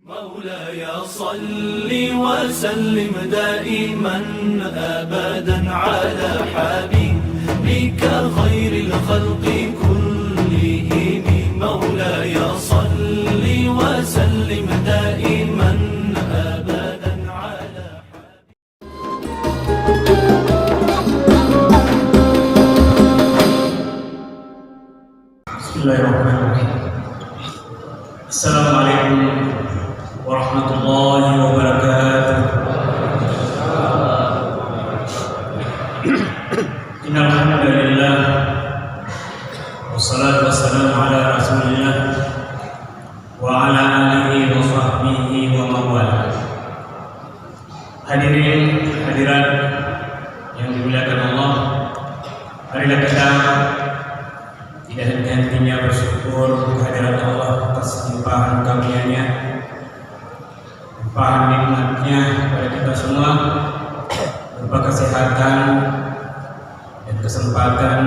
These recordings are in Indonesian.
مولاي صل وسلم دائما أبدا على حبيبك خير الخلق كلهم. مولاي صل وسلم دائما أبدا على بسم الله الرحمن الرحيم. السلام عليكم ورحمة الله وبركاته. إن الحمد لله والصلاة والسلام على رسول الله وعلى آله وصحبه ومن والاه. Hadirin hadirat yang dimuliakan Allah, marilah kita tidak henti-hentinya bersyukur kehadirat Allah atas limpahan karunia-Nya, limpahan nikmat-Nya kepada kita semua, berupa kesehatan dan kesempatan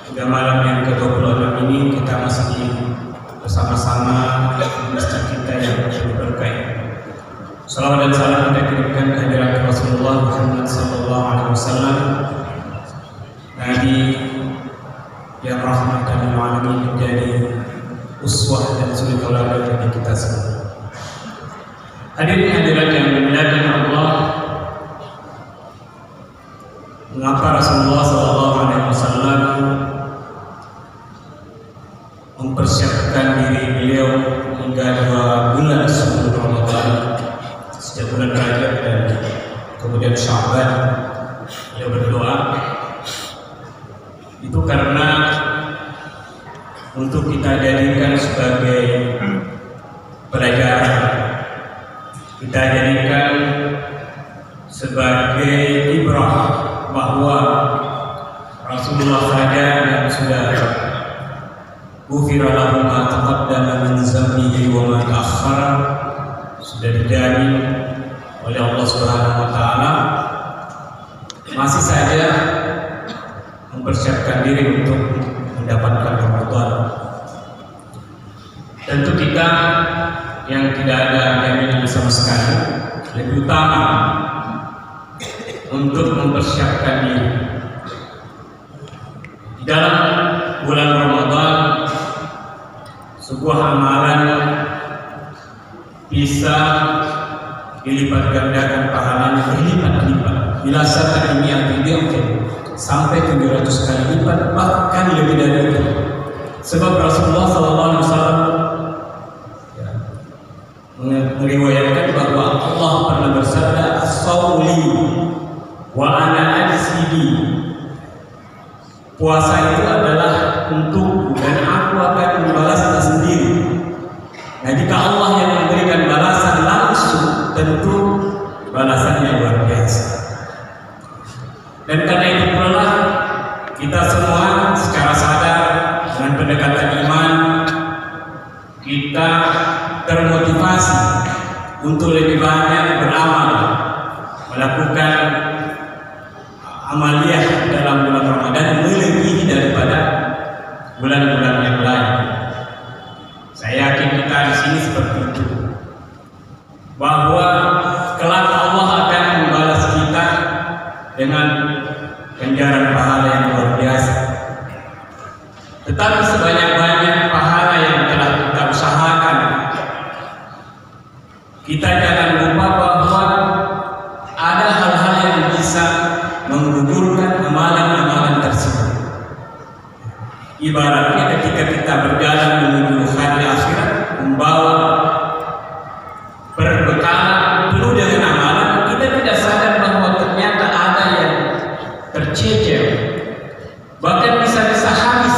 hingga malam yang ke-26 ini kita masih bersama-sama di masjid kita yang berkah. Salawat dan salam kita kirimkan kehadirat Rasulullah Muhammad SAW, Nabi yang rahmatan lil alamin, menjadi uswah dan suri tauladan bagi kita semua. Hadirin hadirat yang dimuliakan Allah, mengapa Rasulullah SAW mempersiapkan diri beliau hingga 2 bulan sebelum Ramadan, sejak bulan Rajab dan kemudian Sya'ban beliau berdoa? Itu karena untuk kita jadikan sebagai pelajaran, kita jadikan sebagai ibrah bahwa Rasulullah saja yang sudah ghufira lahu ma taqaddama min dzambihi wa ma ta'akhkhara, sudah dijamin oleh Allah Subhanahu wa taala, masih saja mempersiapkan diri untuk mendapatkan Ramadan. Tentu kita yang tidak ada jaminan sama sekali lebih utama untuk mempersiapkan diri. Di dalam bulan Ramadan, sebuah amalan bisa dilipat gandakan pahalanya berlipat-lipat. Bila satu ini yang sampai 700 kali lipat, bahkan lebih dari itu. Sebab Rasulullah SAW meriwayatkan bahwa Allah pernah bersabda, "As-sawli wa ana ajzibi." Puasa itu adalah untuk dan aku akan membalasnya sendiri. Nah, jika Allah yang memberikan balasan langsung, tentu balasannya luar biasa. Dan karena itu pula kita semua secara sadar dengan pendekatan iman, kita termotivasi untuk lebih banyak beramal, melakukan amaliyah dalam bulan Ramadan melebihi daripada bulan-bulan yang lain. Saya yakin kita di sini seperti itu, bahwa kelak Allah akan membalas kita dengan ganjaran pahala yang luar biasa. Tetapi sebanyak-banyak pahala yang telah kita usahakan, kita jangan lupa bahwa ada hal-hal yang bisa menggugurkan amalan-amalan tersebut. Ibaratnya ketika kita berjalan menuju hari akhirat, membawa berbekal penuh dengan amalan, kita tidak sadar bahwa ternyata ada yang tercecer, bahkan bisa-bisa habis.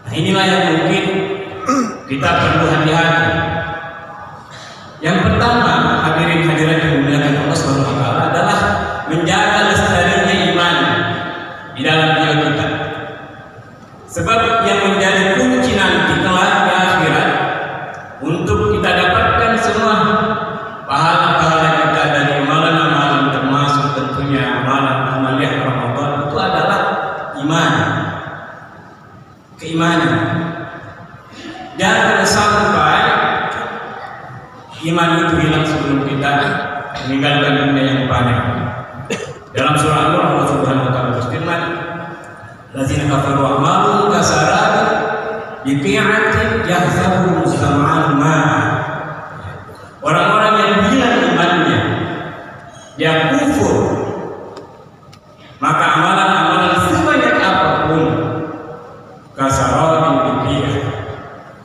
Nah, inilah yang mungkin kita perlu hati-hati. Yang pertama, hadirin hadirat yang dimuliakan Allah SWT, adalah menjaga lestarinya iman di dalam diri kita. Sebab yang menjadi kunci nanti kelak di akhirat untuk kita dapatkan semua pahala-pahala kita dari amalan-amalan, termasuk tentunya amalan amaliyah Ramadan, itu adalah iman, keimanan. Jangan sampai iman itu hilang sebelum kita meninggalkan dunia yang fana. Dalam surah An-Nur Allah Subhanahu wa taala berfirman, "Lazina kafaru a'maluhum kasarabin biqi'atin yahsabuhu zam'an ma'a." Orang-orang yang hilang imannya, dia kufur, maka amalan-amalan sebanyak apapun kasarabin biqi'ah,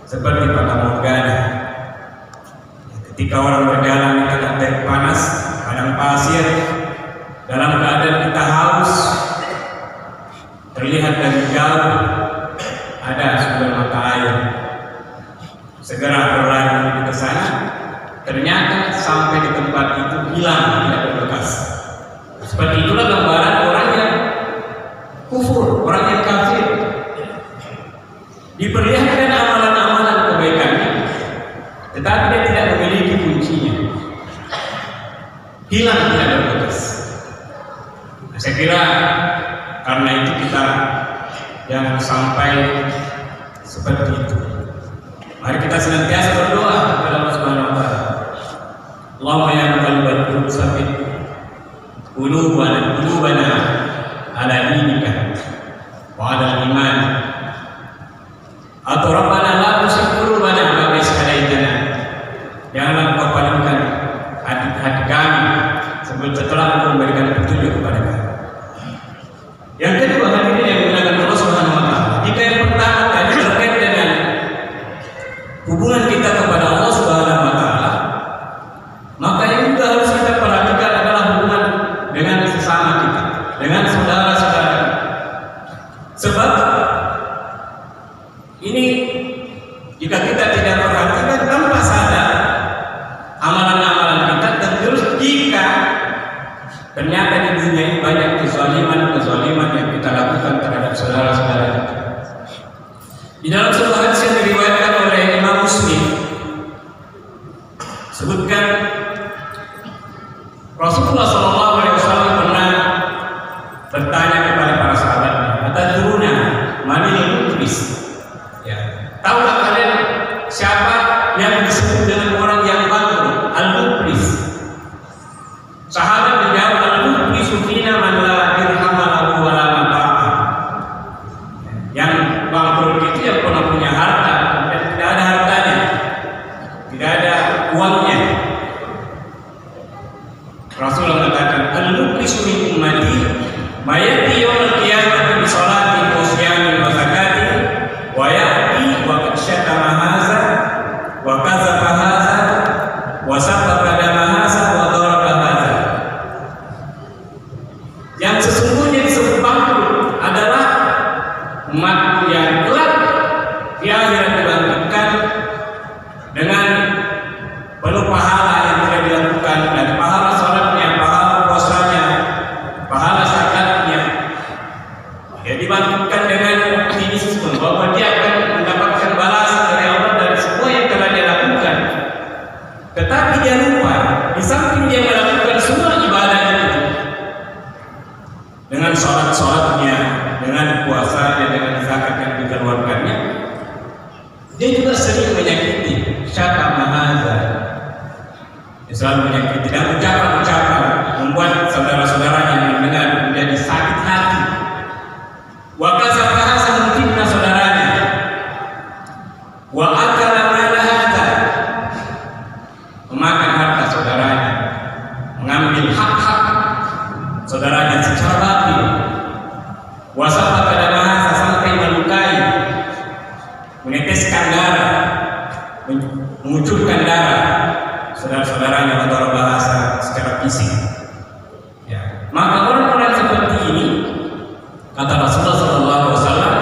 seperti fata morgana. Ketika orang berjalan di tengah terik panas, padang pasir, dalam keadaan kita haus, terlihat dari jauh ada sumber mata air. Segera berlari menuju ke sana, ternyata sampai di tempat itu hilang, tidak berbekas. Seperti itulah gambaran orang yang kufur, orang yang kafir. Diperlihatkan amalan-amalan kebaikannya, tetapi dia tidak memiliki kuncinya, hilang, tidak berbekas. Saya kira karena itu kita jangan sampai seperti itu. Mari kita senantiasa berdoa kepada Allah Subhanahu wa taala. Allahumma ya muqallibal qulub tsabbit qulubana ala dinika wa ala iman. Atau Rabbana la tuzigh qulubana ba'da idh hadaitana. Janganlah Engkau palingkan hati kami setelah Engkau memberikan petunjuk kepada kami. Yang kedua, hadirin yang dimuliakan Allah Subhanahu wa taala, jika yang pertama tadi terkait dengan hubungan kita kepada Allah Subhanahu wa taala, maka yang juga harus kita perhatikan adalah hubungan dengan sesama kita, dengan saudara-saudara. Sebab ini jika kita tidak perhatikan tanpa sadar amalan-amalan kita tergerus jika ternyata di dunia ini banyak kezaliman yang kita lakukan terhadap saudara-saudara kita. Di dalam sebuah hadis yang diriwayatkan oleh Imam Muslim, sebutkan Rasulullah SAW pernah bertanya kepada para sahabatnya, "Atadruna manil muflis?" Ya, tahukah kalian siapa yang disebut dengan orang yang bangkrut, al-muflis? Sahabat menjawab, "Al-muflisu fina man la dirham lahu wa la mata'ah." Yang bangkrut itu yang pernah punya harta dan tidak ada hartanya, tidak ada uangnya. Rasulullah mengatakan, "Al-muflisu min ummati mayati yaumil qiyamah bi salatin wa siyamin wa zakatin wa ya'ti wa qad syatama hadza wa kadzaba hadza wa sababa dama hadza wa daraba hadza." Yang sesungguhnya disebut bangkrut adalah umat yang kelak di akhirat dibangkitkan dengan penuh pahala yang telah dilakukan, dan pahala salatnya, pahala puasanya, pahala zakatnya. Dia dibangkitkan dengan optimisme bahwa dia akan mendapatkan balasan dari Allah dari semua yang telah dia lakukan. Tetapi dia lupa, di samping dia melakukan semua ibadah itu, dengan sholat-sholatnya, dengan puasanya, dengan zakat yang dikeluarkannya, dia juga sering menyakiti, syatama hadza. Dia selalu menyakiti dan ucapan-ucapan membuat saudara-saudaranya mendengar menjadi sakit hati. Wa kadzaba hadza, memfitnah saudaranya. Wa akala mala hadza, memakan harta saudaranya, mengambil hak-hak saudaranya secara batil. Wasapa pada bahasa sampai melukai, meneteskan darah, mengucurkan darah saudara-saudaranya atau bahasa secara fisik. Ya. Maka orang-orang seperti ini, kata Rasulullah SAW,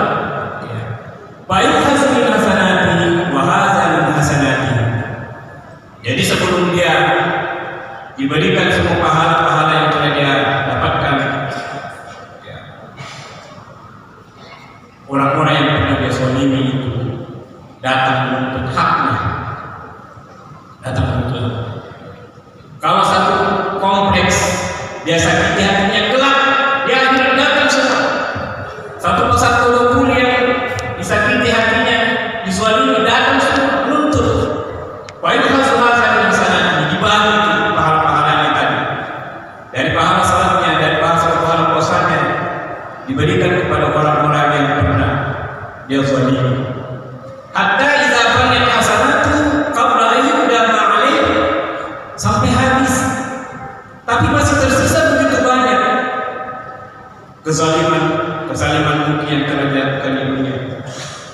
ya, baik hasil hasanati wa hasan hasanati. Jadi sebelum dia diberikan semua pahala-pahala yang telah dia dapatkan, ya, orang-orang yang pernah dia zalimi itu datang menuntut haknya, datang menuntut. Kalau satu kompleks dia sakit hatinya kelak, dia akhirnya datang semua. Satu persatu pun yang disakiti hatinya, dizalimi, datang semua menuntut. Wa in hasanatan seperti yang telah dilakukan di dunia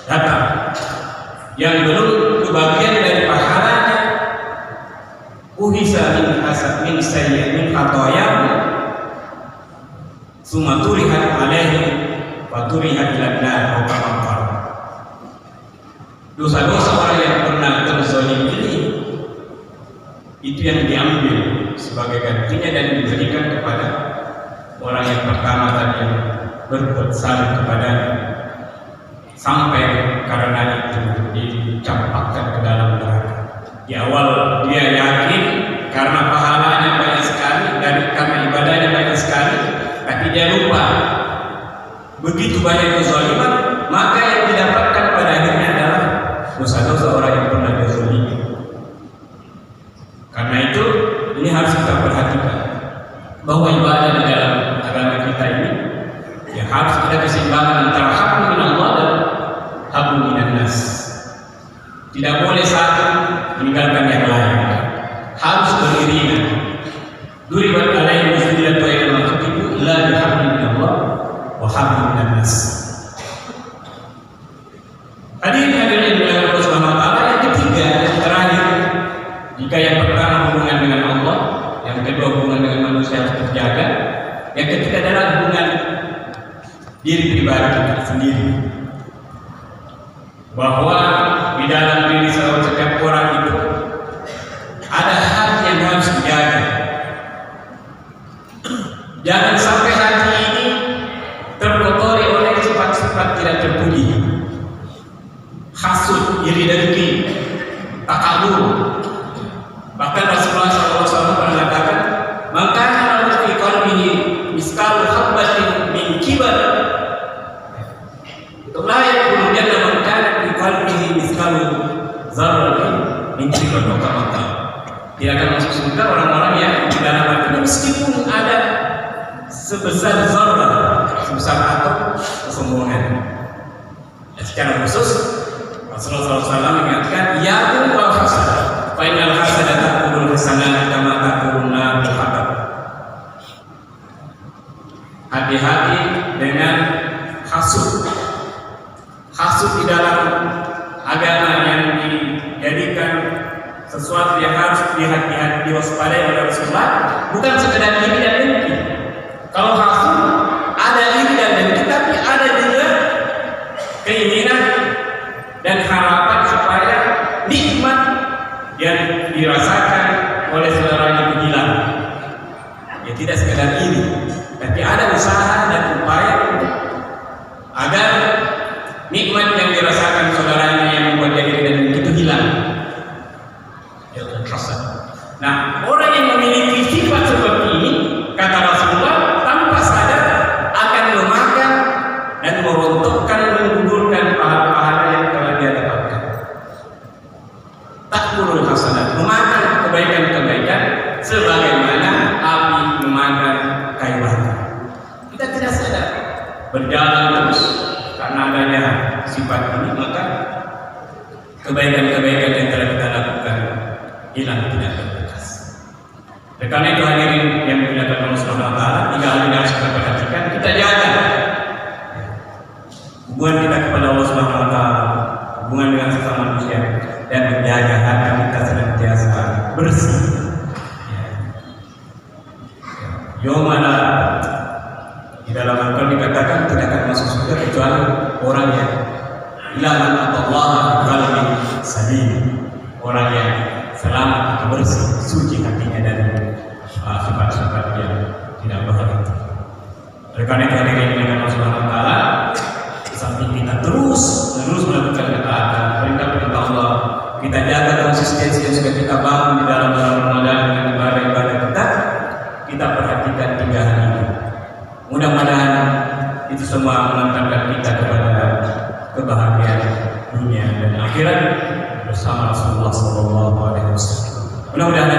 datang, yang belum kebagian dari pahalanya, uhisa min sayyi'at min khatayahu summa turihat alaihi wa turihat ila nar wa kama qala. Dosa-dosa orang yang pernah terzalim ini itu yang diambil sebagai gantinya dan diberikan kepada orang yang pertama tadi yang berbuat salah kepadanya, sampai karena itu dicampakkan ke dalam neraka. Di awal dia yakin karena pahalanya banyak sekali, karena ibadahnya banyak sekali, tapi dia lupa begitu banyak kezaliman, maka yang didapatkan pada akhirnya adalah dosa-dosa orang yang pernah dizalimi. Karena itu ini harus kita perhatikan bahwa ibadah di dalam agama kita ini ya harus ada keseimbangan antara haqqun min Allah dan haqqun minan nas. Tidak boleh satu meninggalkan yang lain, harus beriringan. Duribat alaihim masjidatu ayyama tuqimu la bihaqqin min Allah wa haqqin minan nas. Hadirin Allah Subhanahu wa taala, yang ketiga, yang terakhir, jika yang pertama hubungan dengan Allah, yang kedua hubungan dengan manusia harus terjaga, yang ketiga adalah hubungan diri pribadi kita sendiri. Bahwa di dalam diri setiap orang itu ada hati yang harus dijaga. Jangan sampai hati ini terkotori oleh sifat-sifat tidak terpuji, hasud, iri dengki, takabur. Bahkan Rasulullah SAW pernah mengatakan, "Man kana lahu fi qalbihi miskalu habbatin min kibar, la yadkhulu jannah man kana fi qalbihi miskalu dzarratin min kibar." Tidak akan masuk surga orang-orang yang di dalam hatinya meskipun ada sebesar zarrah, sebesar atom kesombongan. Dan secara khusus Rasulullah SAW mengingatkan, "Yakum wal hasad, fa innal hasada ta'kulul hasanat kama ta'kulun nar bil hatab." Hati-hati dengan hasud. Hasud di dalam agama yang dijadikan sesuatu yang harus dihati-hati, diwaspadai oleh Rasulullah, bukan sekedar iri dan dengki. Kalau hasud ada iri dan dengki, tapi ada juga keinginan dan harapan supaya nikmat yang dirasakan oleh saudaranya itu hilang. Ya tidak sekedar iri, tapi ada usaha dan upaya agar nikmat yang dirasakan saudaranya yang membuat dia iri dan dengki itu hilang. Nah, orang yang memiliki sifat seperti ini, kata Rasulullah, tanpa sadar akan memakan dan merontokkan, menggugurkan pahala-pahala yang telah dia dapatkan. Ta'kulul hasanat, memakan kebaikan-kebaikan sebagaimana api memakan kayu bakar. Kita tidak sadar, berjalan terus karena adanya sifat ini, maka kebaikan-kebaikan yang telah kita lakukan hilang tidak terbekas. Karena itu hadirin yang dimuliakan Allah Subhanahu wa taala, tiga hal ini harus kita perhatikan, kita jaga hubungan kita kepada Allah Subhanahu wa taala, hubungan dengan sesama manusia, dan menjaga hati kita senantiasa bersih. Yomana di dalam Al-Quran dikatakan tidak akan masuk surga kecuali orang yang ilahan Allah qalbi salim, orang yang selamat atau bersih, suci hatinya dari sifat-sifat yang tidak baik. Oleh karena itu hadirin yang Allah Subhanahu wa taala, samping kita terus melakukan ketaatan, perintah-perintah Allah, kita jaga konsistensi yang sudah kita bangun di dalam Ramadan dengan ibadah-ibadah kita perhatikan tiga hal ini. Mudah-mudahan itu semua mengantarkan kita kepada kebahagiaan dunia dan akhirat bersama Rasulullah SAW. Mudah-mudahan